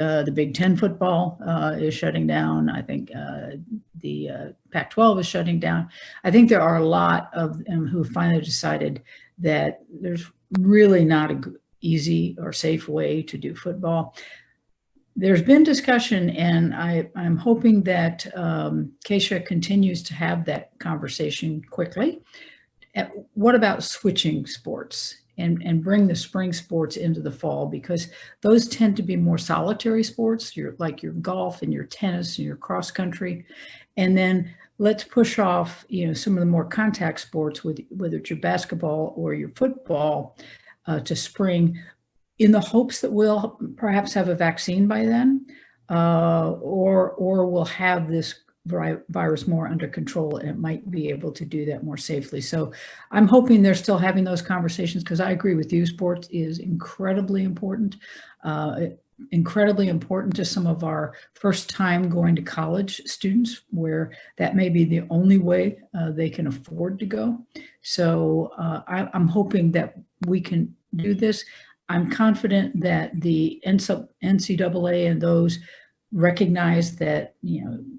the Big Ten football is shutting down. I think the Pac-12 is shutting down. I think there are a lot of them who finally decided that there's really not an easy or safe way to do football. There's been discussion, and I'm hoping that Keisha continues to have that conversation quickly. What about switching sports and bring the spring sports into the fall, because those tend to be more solitary sports, like your golf and your tennis and your cross country. And then let's push off, some of the more contact sports, whether it's your basketball or your football, to spring, in the hopes that we'll perhaps have a vaccine by then, or we'll have this virus more under control, and it might be able to do that more safely. So I'm hoping they're still having those conversations, because I agree with you, sports is incredibly important. Incredibly important to some of our first time going to college students, where that may be the only way they can afford to go. So I'm hoping that we can do this. I'm confident that the NCAA and those recognize that,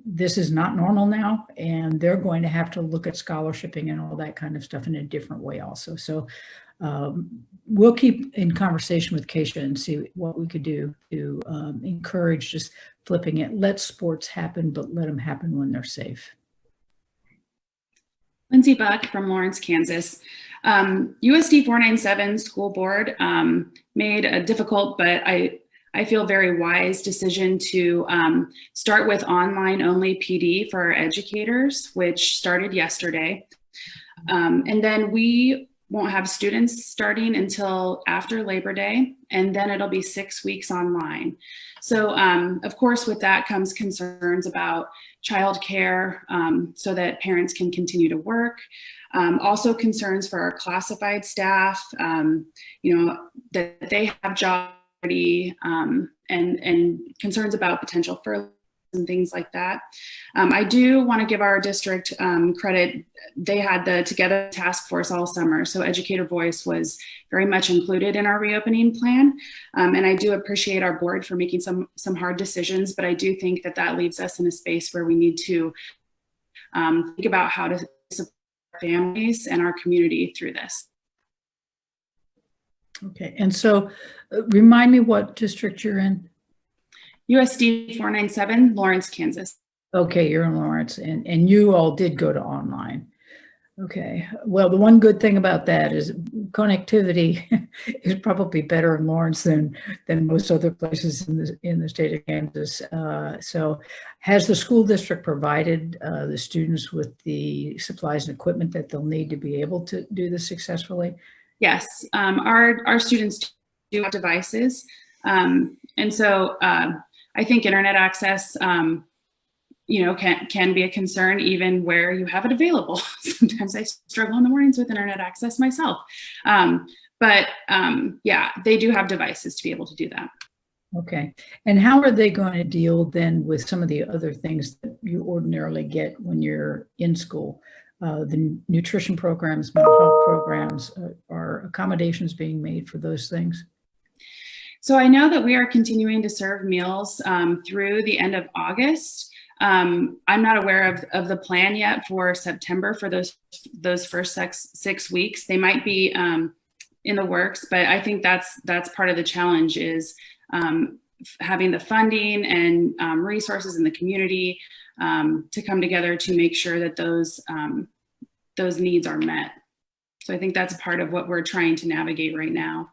this is not normal now, and they're going to have to look at scholarshiping and all that kind of stuff in a different way also. So we'll keep in conversation with Keisha and see what we could do to encourage just flipping it. Let sports happen, but let them happen when they're safe. Lindsay Buck from Lawrence, Kansas. USD 497 school board made a difficult, but I feel very wise decision to start with online only PD for our educators, which started yesterday. And then we won't have students starting until after Labor Day, and then it'll be 6 weeks online. So of course, with that comes concerns about childcare, so that parents can continue to work. Also concerns for our classified staff, that they have jobs already, and concerns about potential furloughs and things like that. I do want to give our district credit. They had the Together task force all summer, so educator voice was very much included in our reopening plan. And I do appreciate our board for making some hard decisions, but I do think that leaves us in a space where we need to think about how to support families and our community through this. Okay, and so remind me what district you're in. USD 497, Lawrence, Kansas. Okay, you're in Lawrence, and you all did go to online. Okay, well, the one good thing about that is connectivity is probably better in Lawrence than most other places in the state of Kansas. So has the school district provided the students with the supplies and equipment that they'll need to be able to do this successfully? Yes, our students do have devices. And so I think internet access, can be a concern even where you have it available. Sometimes I struggle in the mornings with internet access myself. But they do have devices to be able to do that. Okay. And how are they going to deal then with some of the other things that you ordinarily get when you're in school? The nutrition programs, mental health programs, are accommodations being made for those things? So I know that we are continuing to serve meals through the end of August. I'm not aware of the plan yet for September for those first 6 weeks. They might be in the works, but I think that's part of the challenge is having the funding and resources in the community to come together to make sure that those needs are met. So I think that's part of what we're trying to navigate right now.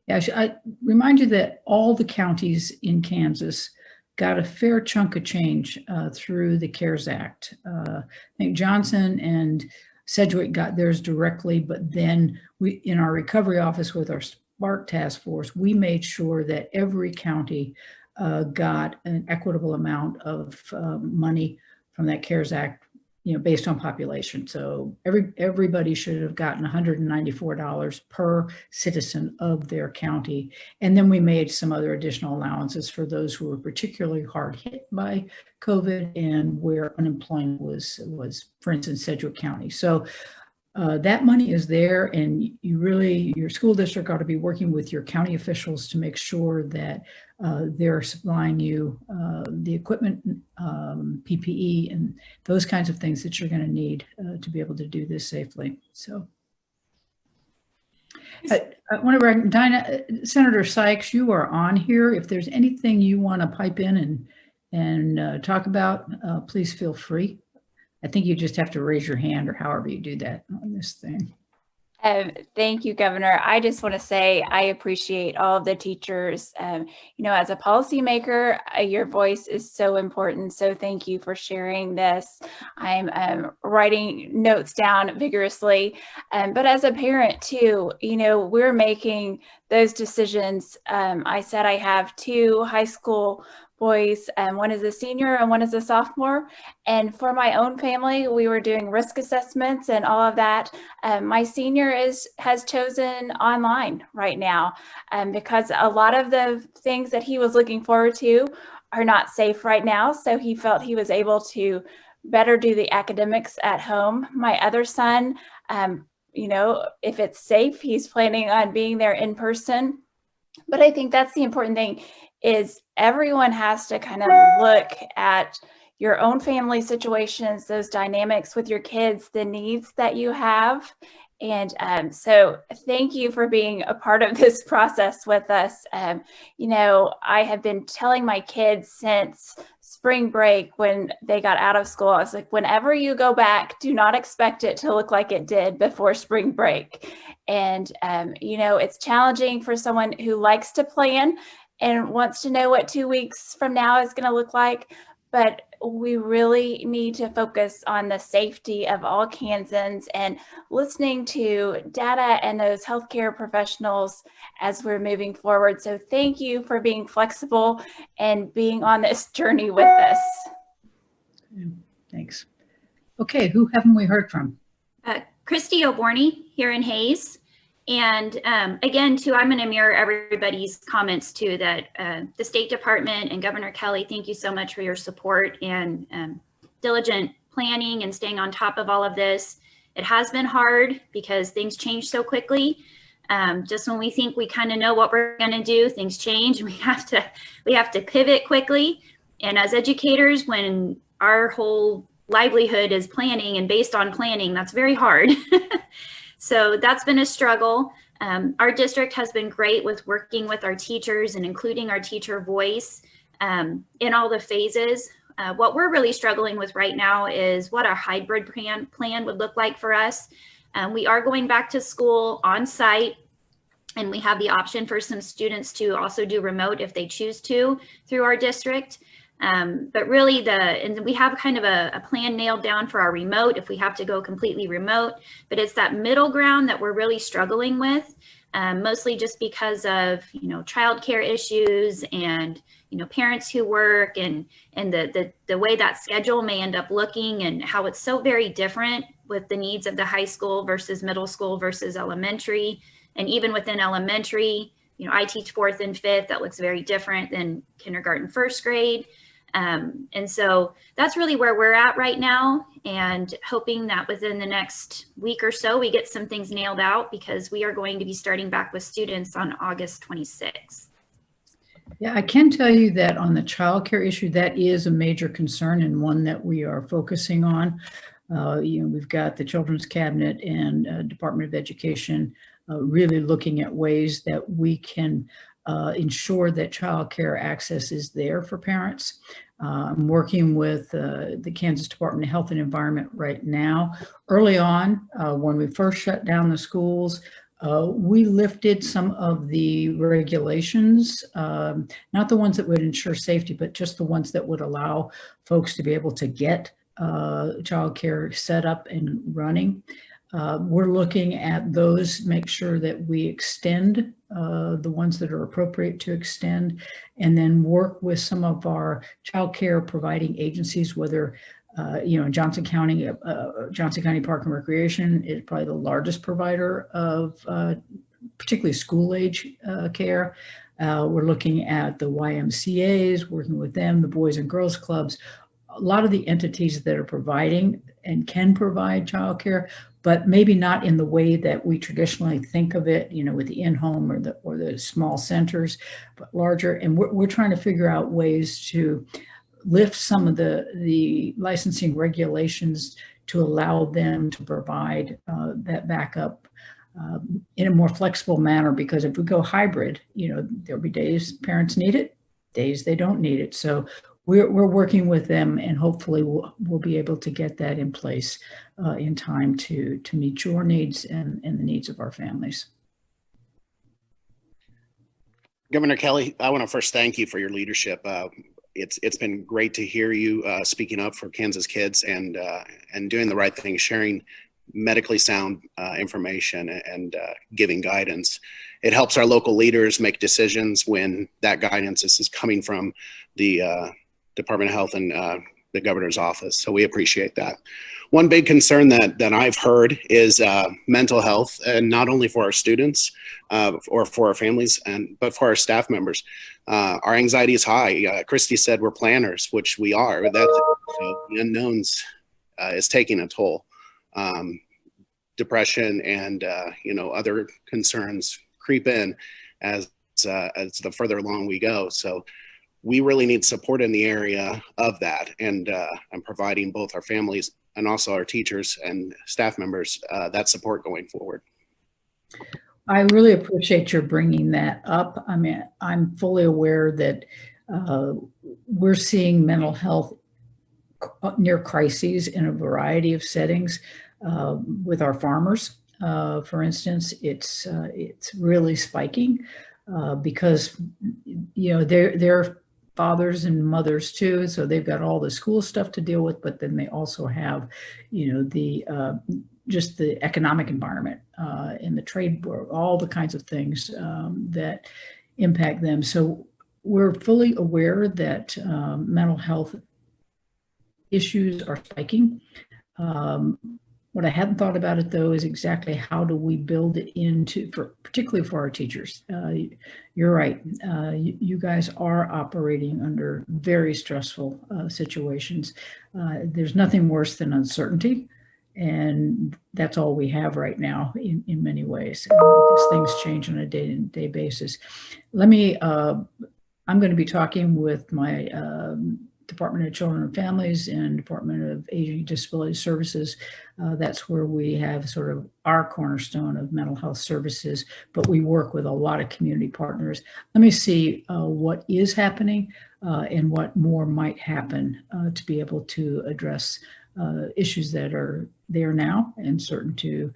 Yeah, I remind you that all the counties in Kansas got a fair chunk of change through the CARES Act. I think Johnson and Sedgwick got theirs directly, but then we, in our recovery office with our SPARK task force, we made sure that every county got an equitable amount of money from that CARES Act, based on population. So everybody should have gotten $194 per citizen of their county. And then we made some other additional allowances for those who were particularly hard hit by COVID and where unemployment was, for instance, Sedgwick County. So that money is there, and your school district ought to be working with your county officials to make sure that they're supplying you the equipment, PPE, and those kinds of things that you're going to need to be able to do this safely. So I want to recognize Senator Sykes, you are on here. If there's anything you want to pipe in and talk about, please feel free. I think you just have to raise your hand or however you do that on this thing. Thank you, Governor. I just want to say I appreciate all of the teachers. As a policymaker, your voice is so important. So thank you for sharing this. I'm writing notes down vigorously. But as a parent too, we're making those decisions. I said I have 2 high school boys, one is a senior and one is a sophomore. And for my own family, we were doing risk assessments and all of that. My senior has chosen online right now because a lot of the things that he was looking forward to are not safe right now. So he felt he was able to better do the academics at home. My other son, if it's safe, he's planning on being there in person. But I think that's the important thing is everyone has to kind of look at your own family situations, those dynamics with your kids, the needs that you have. And so thank you for being a part of this process with us. I have been telling my kids since spring break when they got out of school, I was like, whenever you go back, do not expect it to look like it did before spring break. And, it's challenging for someone who likes to plan and wants to know what 2 weeks from now is going to look like. But we really need to focus on the safety of all Kansans and listening to data and those healthcare professionals as we're moving forward. So thank you for being flexible and being on this journey with us. Thanks. Okay, who haven't we heard from? Christy O'Borney here in Hayes. And again, too, I'm going to mirror everybody's comments too, that the State Department and Governor Kelly, thank you so much for your support and diligent planning and staying on top of all of this. It has been hard because things change so quickly. Just when we think we kind of know what we're going to do, things change and we have to pivot quickly. And as educators, when our whole livelihood is planning and based on planning, that's very hard. So that's been a struggle. Our district has been great with working with our teachers and including our teacher voice in all the phases. What we're really struggling with right now is what our hybrid plan would look like for us. We are going back to school on site, and we have the option for some students to also do remote if they choose to through our district. But really and we have kind of a plan nailed down for our remote if we have to go completely remote, but it's that middle ground that we're really struggling with, mostly just because of, childcare issues and, parents who work and the way that schedule may end up looking and how it's so very different with the needs of the high school versus middle school versus elementary. And even within elementary, I teach 4th and 5th, that looks very different than kindergarten, 1st grade. And so that's really where we're at right now, and hoping that within the next week or so, we get some things nailed out because we are going to be starting back with students on August 26th. Yeah, I can tell you that on the childcare issue, that is a major concern and one that we are focusing on. We've got the Children's Cabinet and Department of Education really looking at ways that we can ensure that childcare access is there for parents. I'm working with the Kansas Department of Health and Environment right now. Early on, when we first shut down the schools, we lifted some of the regulations, not the ones that would ensure safety, but just the ones that would allow folks to be able to get childcare set up and running. We're looking at those, make sure that we extend the ones that are appropriate to extend, and then work with some of our childcare providing agencies, whether, in Johnson County Park and Recreation is probably the largest provider of particularly school age care. We're looking at the YMCAs, working with them, the Boys and Girls Clubs, a lot of the entities that are providing and can provide childcare. but maybe not in the way that we traditionally think of it, you know, with the in-home or the small centers, but larger. And we're trying to figure out ways to lift some of the licensing regulations to allow them to provide that backup in a more flexible manner, because if we go hybrid, you know, there'll be days parents need it, days they don't need it. So we're working with them, and hopefully we'll be able to get that in place in time to meet your needs and the needs of our families. Governor Kelly, I want to first thank you for your leadership. It's been great to hear you speaking up for Kansas kids and doing the right thing, sharing medically sound information and giving guidance. It helps our local leaders make decisions when that guidance is coming from the Department of Health and the governor's office. So we appreciate that. One big concern that I've heard is mental health, and not only for our students or for our families, but for our staff members. Our anxiety is high. Christy said we're planners, which we are. The unknowns is taking a toll. Depression and other concerns creep in as the further along we go. So we really need support in the area of that, and providing both our families and also our teachers and staff members that support going forward. I really appreciate your bringing that up. I mean, I'm fully aware that we're seeing mental health near crises in a variety of settings. With our farmers, for instance, it's really spiking because they're fathers and mothers too, so they've got all the school stuff to deal with, but then they also have, just the economic environment in the trade world, all the kinds of things that impact them. So we're fully aware that mental health issues are spiking. What I hadn't thought about it though is exactly how do we build it into, particularly for our teachers. You're right. You guys are operating under very stressful situations. There's nothing worse than uncertainty, and that's all we have right now in many ways, because things change on a day-to-day basis. I'm going to be talking with my Department of Children and Families and Department of Aging and Disability Services. That's where we have sort of our cornerstone of mental health services, but we work with a lot of community partners. Let me see what is happening and what more might happen to be able to address issues that are there now and certain to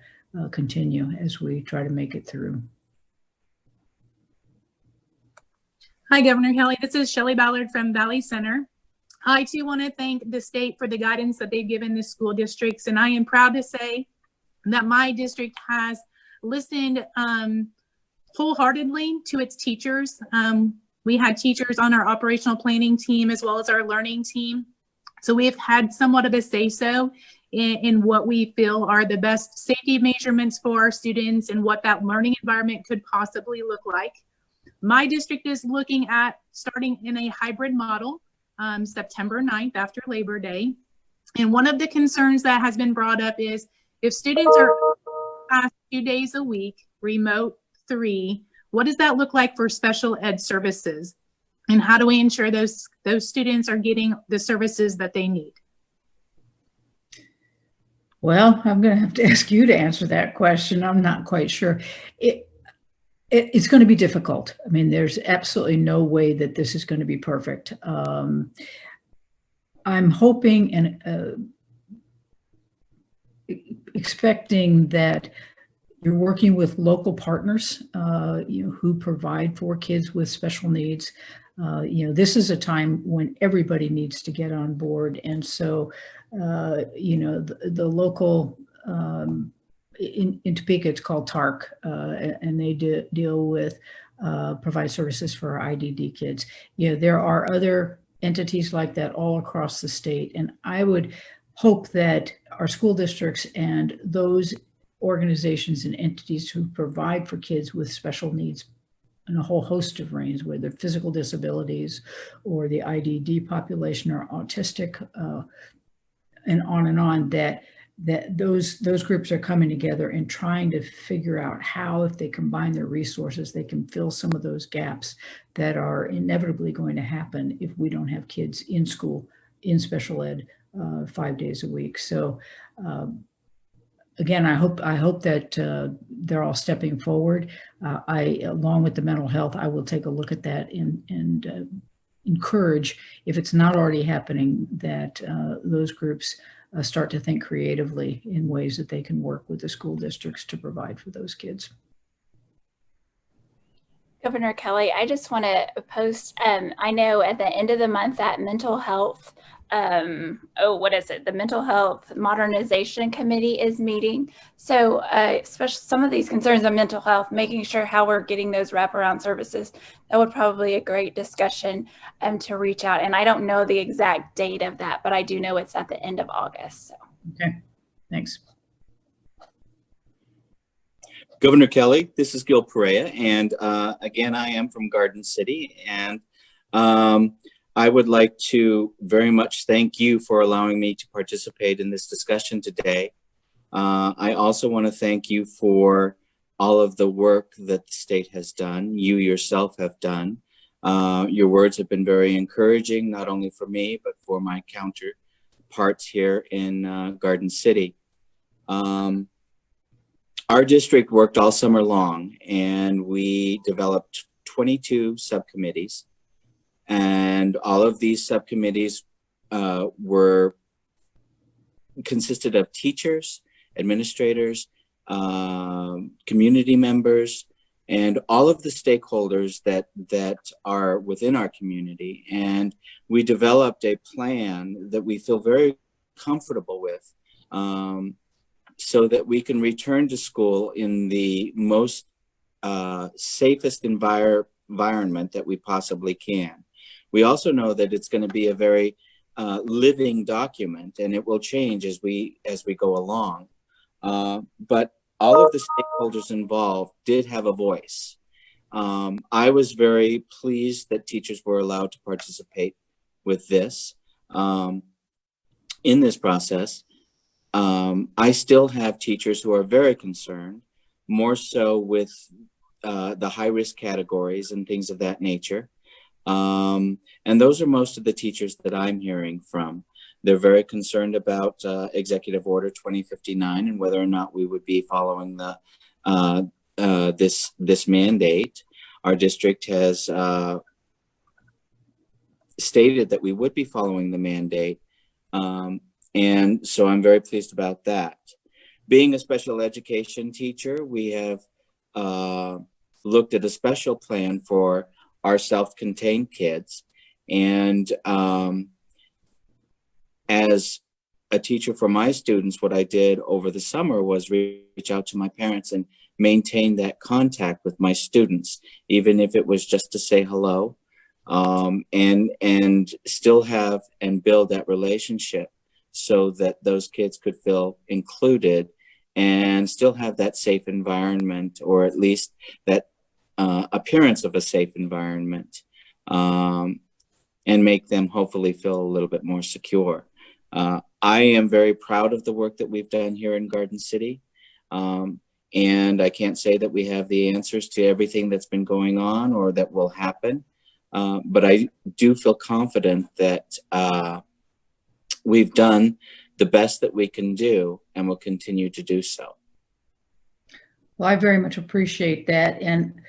continue as we try to make it through. Hi, Governor Kelly. This is Shelley Ballard from Valley Center. I too want to thank the state for the guidance that they've given the school districts, and I am proud to say that my district has listened wholeheartedly to its teachers. We had teachers on our operational planning team as well as our learning team. So we've had somewhat of a say-so in what we feel are the best safety measurements for our students and what that learning environment could possibly look like. My district is looking at starting in a hybrid model September 9th after Labor Day. And one of the concerns that has been brought up is if students are past 2 days a week, remote 3, what does that look like for special ed services? And how do we ensure those students are getting the services that they need? Well, I'm going to have to ask you to answer that question. I'm not quite sure. It's going to be difficult. I mean, there's absolutely no way that this is going to be perfect. I'm hoping and expecting that you're working with local partners, who provide for kids with special needs. This is a time when everybody needs to get on board, and so the local. In Topeka, it's called TARC, and they deal with provide services for our IDD kids. There are other entities like that all across the state, and I would hope that our school districts and those organizations and entities who provide for kids with special needs in a whole host of range, whether physical disabilities or the IDD population or autistic, and on, that that those groups are coming together and trying to figure out how, if they combine their resources, they can fill some of those gaps that are inevitably going to happen if we don't have kids in school in special ed 5 days a week. So again, I hope that they're all stepping forward. Along with the mental health, I will take a look at that and encourage, if it's not already happening, that those groups start to think creatively in ways that they can work with the school districts to provide for those kids. Governor Kelly, I just want to post, I know at the end of the month that mental health, the Mental Health Modernization Committee is meeting. So especially some of these concerns on mental health, making sure how we're getting those wraparound services, that would probably be a great discussion to reach out. And I don't know the exact date of that, but I do know it's at the end of August. So. Okay, thanks. Governor Kelly, this is Gil Perea, and again, I am from Garden City, and I would like to very much thank you for allowing me to participate in this discussion today. I also want to thank you for all of the work that the state has done, you yourself have done. Your words have been very encouraging, not only for me, but for my counterparts here in Garden City. Our district worked all summer long, and we developed 22 subcommittees, and all of these subcommittees consisted of teachers, administrators, community members, and all of the stakeholders that are within our community. And we developed a plan that we feel very comfortable with, so that we can return to school in the most safest environment that we possibly can. We also know that it's going to be a very living document, and it will change as we go along. But all of the stakeholders involved did have a voice. I was very pleased that teachers were allowed to participate with this in this process. I still have teachers who are very concerned, more so with the high-risk categories and things of that nature. And those are most of the teachers that I'm hearing from. They're very concerned about Executive Order 2059 and whether or not we would be following this mandate. Our district has stated that we would be following the mandate. And so I'm very pleased about that. Being a special education teacher, we have looked at a special plan for our self-contained kids. And as a teacher for my students, what I did over the summer was reach out to my parents and maintain that contact with my students, even if it was just to say hello, and still have and build that relationship, so that those kids could feel included and still have that safe environment, or at least that appearance of a safe environment, and make them hopefully feel a little bit more secure. I am very proud of the work that we've done here in Garden City. And I can't say that we have the answers to everything that's been going on or that will happen. But I do feel confident that we've done the best that we can do and will continue to do so. Well, I very much appreciate that. And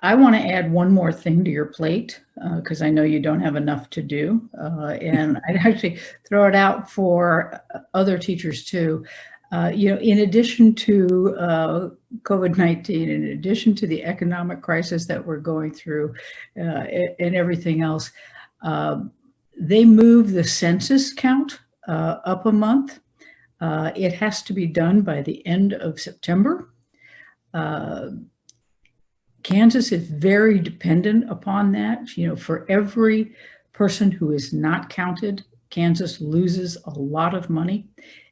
I want to add one more thing to your plate, because I know you don't have enough to do. And I'd actually throw it out for other teachers too. In addition to COVID-19, in addition to the economic crisis that we're going through and everything else, they moved the census count up a month. It has to be done by the end of September. Kansas is very dependent upon that. For every person who is not counted, Kansas loses a lot of money.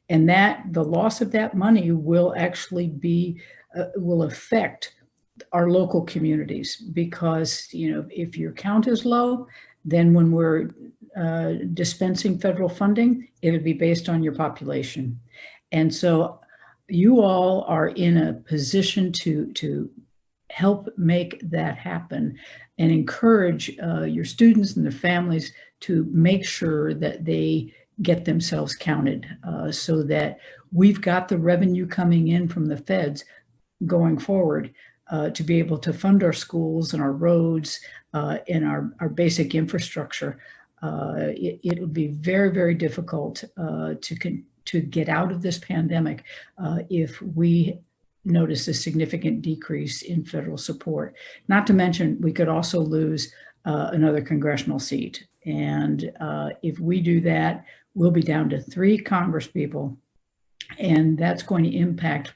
And the loss of that money will actually will affect our local communities, because, if your count is low, then when we're dispensing federal funding, it would be based on your population. And so you all are in a position to help make that happen and encourage your students and their families to make sure that they get themselves counted, so that we've got the revenue coming in from the feds going forward to be able to fund our schools and our roads and our basic infrastructure. It'll be very, very difficult to get out of this pandemic if we notice a significant decrease in federal support. Not to mention, we could also lose another congressional seat. And if we do that, we'll be down to 3 congresspeople, and that's going to impact,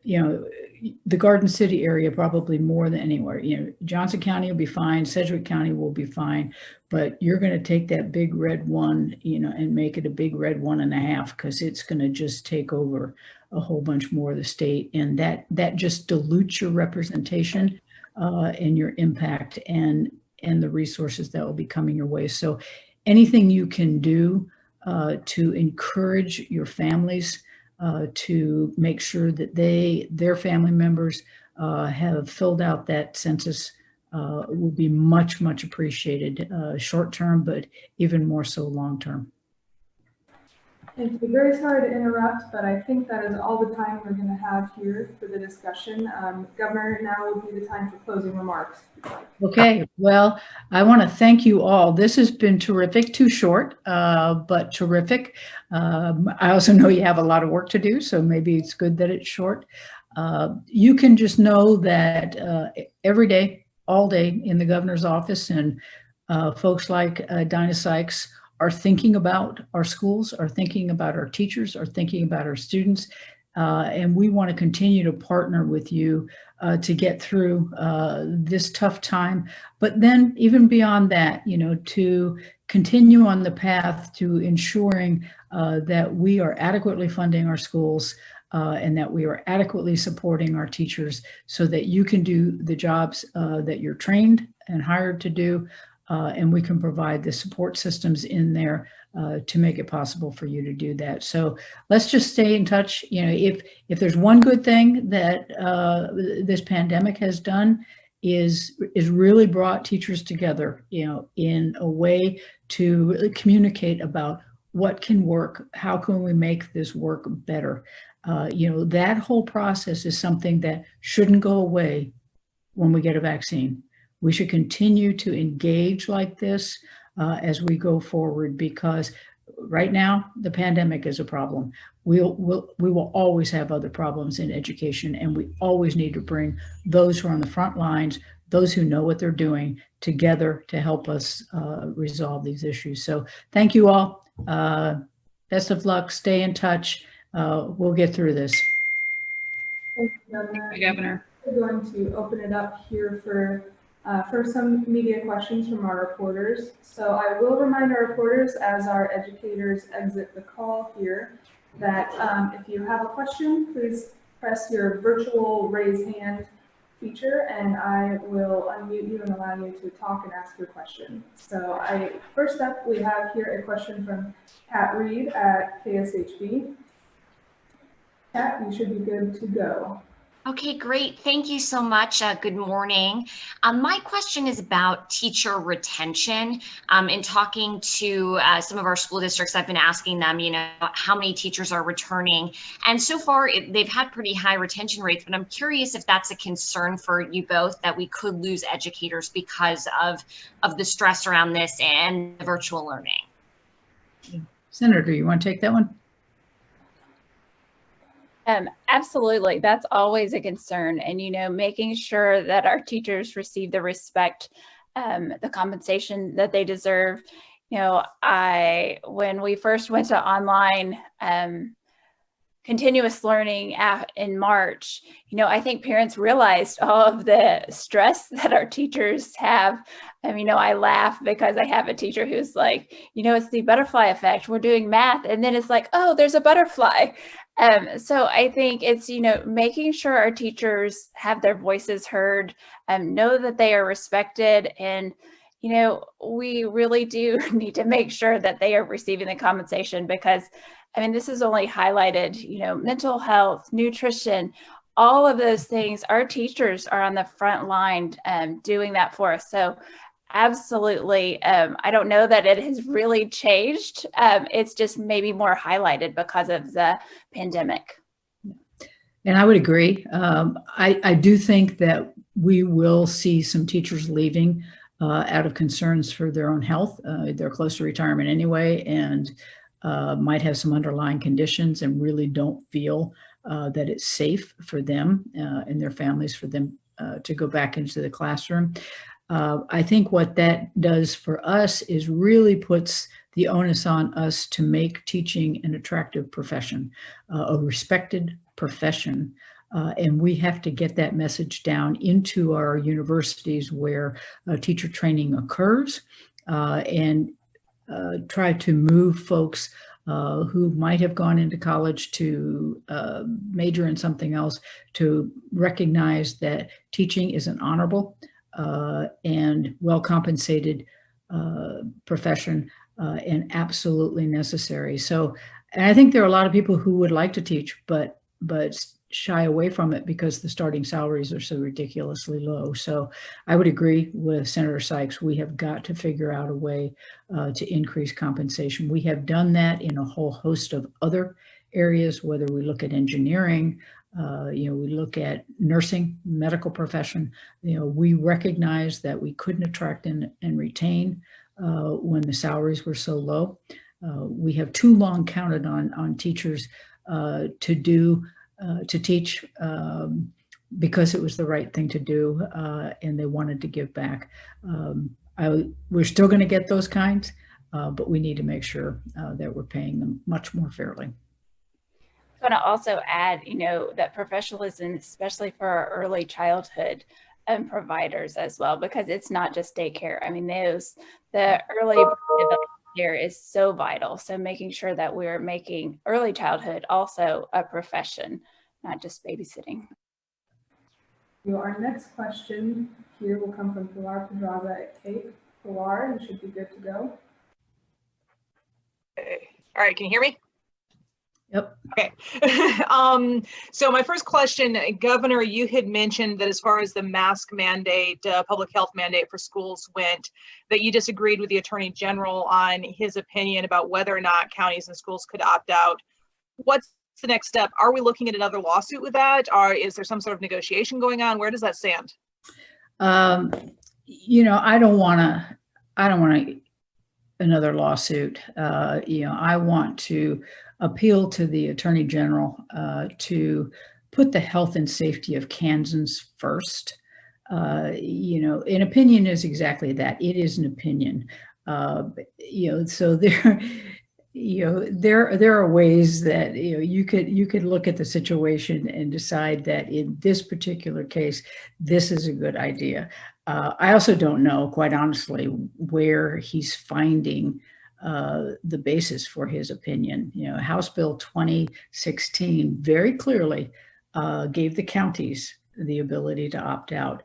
the Garden City area probably more than anywhere. Johnson County will be fine, Sedgwick County will be fine, but you're going to take that big red one, and make it a big red 1.5, because it's going to just take over a whole bunch more of the state, and that just dilutes your representation and your impact and the resources that will be coming your way. So anything you can do to encourage your families to make sure that their family members have filled out that census will be much, much appreciated, short term, but even more so long term. Thank you. Very sorry to interrupt, but I think that is all the time we're going to have here for the discussion. Governor, now would be the time for closing remarks. Okay, well, I want to thank you all. This has been terrific, too short, but terrific. I also know you have a lot of work to do, so maybe it's good that it's short. You can just know that every day, all day in the governor's office, and folks like Dinah Sykes are thinking about our schools, are thinking about our teachers, are thinking about our students. And we want to continue to partner with you to get through this tough time. But then even beyond that, to continue on the path to ensuring that we are adequately funding our schools and that we are adequately supporting our teachers so that you can do the jobs that you're trained and hired to do. And we can provide the support systems in there to make it possible for you to do that. So let's just stay in touch. If there's one good thing that this pandemic has done is really brought teachers together, in a way to communicate about what can work, how can we make this work better. That whole process is something that shouldn't go away when we get a vaccine. We should continue to engage like this as we go forward, because right now the pandemic is a problem. We will always have other problems in education, and we always need to bring those who are on the front lines, those who know what they're doing, together to help us resolve these issues. So thank you all. Best of luck. Stay in touch. We'll get through this. Thank you, Governor. Thank you, Governor. We're going to open it up here for some media questions from our reporters. So I will remind our reporters as our educators exit the call here that if you have a question, please press your virtual raise hand feature and I will unmute you and allow you to talk and ask your question. So first up, we have here a question from Kat Reed at KSHB. Kat, you should be good to go. Okay, great. Thank you so much. Good morning. My question is about teacher retention. In talking to some of our school districts, I've been asking them, how many teachers are returning. And so far, they've had pretty high retention rates, but I'm curious if that's a concern for you both, that we could lose educators because of the stress around this and the virtual learning. Senator, you want to take that one? Absolutely. That's always a concern. And, making sure that our teachers receive the respect, the compensation that they deserve. When we first went to online continuous learning in March, I think parents realized all of the stress that our teachers have. I laugh because I have a teacher who's like, it's the butterfly effect. We're doing math. And then it's like, oh, there's a butterfly. So I think it's, making sure our teachers have their voices heard, know that they are respected, and, you know, we really do need to make sure that they are receiving the compensation, because I mean, this is only highlighted, you know, mental health, nutrition, all of those things. Our teachers are on the front line doing that for us. So absolutely. I don't know that it has really changed. It's just maybe more highlighted because of the pandemic. And I would agree. I do think that we will see some teachers leaving out of concerns for their own health. They're close to retirement anyway, and might have some underlying conditions and really don't feel that it's safe for them and their families for them to go back into the classroom. I think what that does for us is really puts the onus on us to make teaching an attractive profession, a respected profession. And we have to get that message down into our universities where teacher training occurs, and try to move folks who might have gone into college to major in something else to recognize that teaching is an honorable and well-compensated profession and absolutely necessary. So, and I think there are a lot of people who would like to teach, but shy away from it because the starting salaries are so ridiculously low. So I would agree with Senator Sykes. We have got to figure out a way to increase compensation. We have done that in a whole host of other areas, whether we look at engineering, we look at nursing, medical profession. We recognize that we couldn't attract and retain when the salaries were so low. We have too long counted on teachers to teach because it was the right thing to do, and they wanted to give back. We're still going to get those kinds, but we need to make sure that we're paying them much more fairly. I want to also add, that professionalism, especially for our early childhood providers as well, because it's not just daycare. I mean, the early development there is so vital. So making sure that we're making early childhood also a profession, not just babysitting. Our next question here will come from Pilar Pedraza at Cape. Pilar, you should be good to go. Okay. All right, can you hear me? Yep. Okay. So my first question, Governor, you had mentioned that as far as the mask mandate, public health mandate for schools went, that you disagreed with the Attorney General on his opinion about whether or not counties and schools could opt out. What's the next step? Are we looking at another lawsuit with that? Or is there some sort of negotiation going on? Where does that stand? I don't want another lawsuit. I want to appeal to the Attorney General to put the health and safety of Kansans first. An opinion is exactly that. It is an opinion. So there are ways that you could look at the situation and decide that in this particular case, this is a good idea. I also don't know, quite honestly, where he's finding the basis for his opinion. House Bill 2016 very clearly gave the counties the ability to opt out.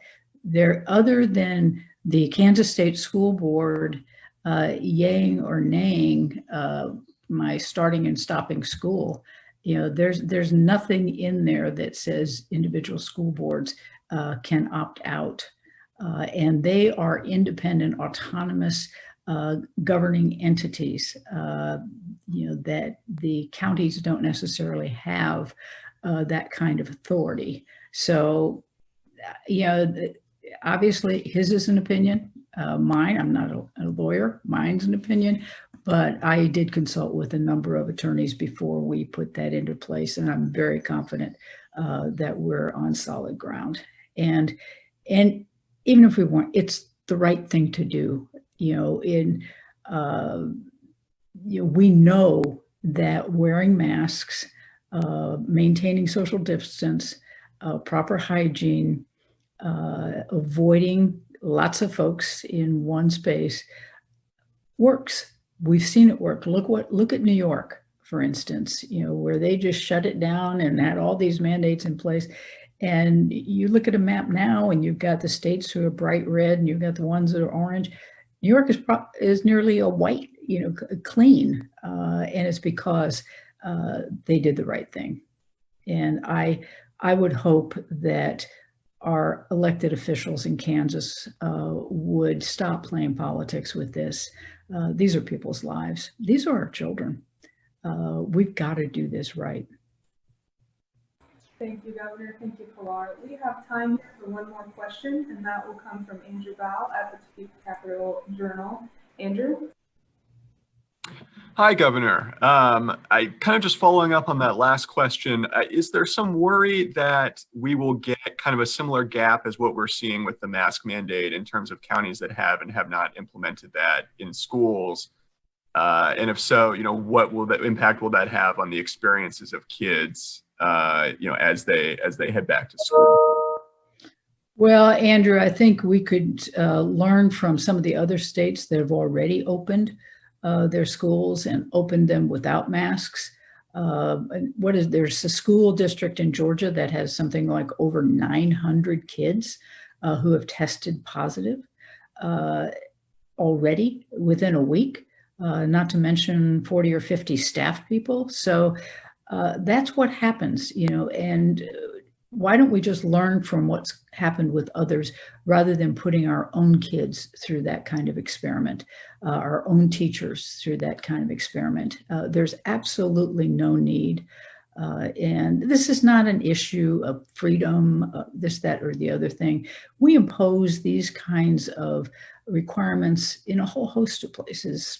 Other than the Kansas State School Board yaying or naying my starting and stopping school, there's nothing in there that says individual school boards can opt out. And they are independent, autonomous governing entities, that the counties don't necessarily have that kind of authority. So, obviously his is an opinion. Mine, I'm not a lawyer, mine's an opinion, but I did consult with a number of attorneys before we put that into place. And I'm very confident that we're on solid ground. And even if we weren't, it's the right thing to do. We know that wearing masks, maintaining social distance, proper hygiene, avoiding lots of folks in one space works. We've seen it work. Look at New York, for instance, where they just shut it down and had all these mandates in place. And you look at a map now and you've got the states who are bright red and you've got the ones that are orange. New York is nearly a white, clean, and it's because they did the right thing. And I would hope that our elected officials in Kansas would stop playing politics with this. These are people's lives. These are our children. We've got to do this right. Thank you, Governor. Thank you, Pilar. We have time for one more question, and that will come from Andrew Bowell at the Topeka Capital Journal. Andrew? Hi, Governor. I kind of just following up on that last question. Is there some worry that we will get kind of a similar gap as what we're seeing with the mask mandate in terms of counties that have and have not implemented that in schools? And if so, what will that impact will that have on the experiences of kids, as they head back to school? Well, Andrew, I think we could learn from some of the other states that have already opened their schools and opened them without masks. There's a school district in Georgia that has something like over 900 kids who have tested positive already within a week, not to mention 40 or 50 staff people. So that's what happens, and why don't we just learn from what's happened with others rather than putting our own kids through that kind of experiment, our own teachers through that kind of experiment? There's absolutely no need. And this is not an issue of freedom, this, that, or the other thing. We impose these kinds of requirements in a whole host of places.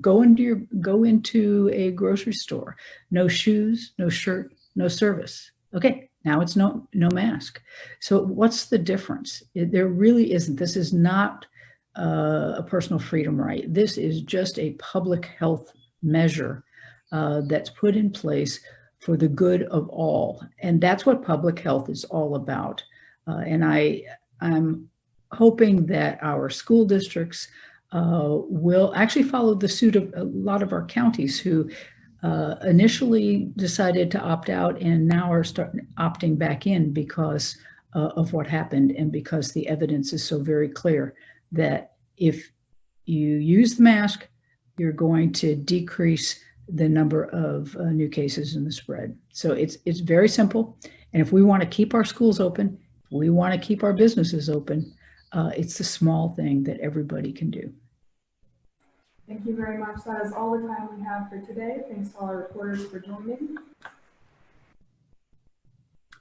Go into a grocery store, no shoes, no shirt, no service. Okay, now it's no mask. So what's the difference? There really isn't. This is not a personal freedom right. This is just a public health measure that's put in place for the good of all. And that's what public health is all about. And I'm hoping that our school districts will actually follow the suit of a lot of our counties who initially decided to opt out and now are opting back in because of what happened and because the evidence is so very clear that if you use the mask, you're going to decrease the number of new cases and the spread. So it's very simple. And if we want to keep our schools open, if we want to keep our businesses open, it's the small thing that everybody can do. Thank you very much. That is all the time we have for today. Thanks to all our reporters for joining.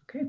Okay.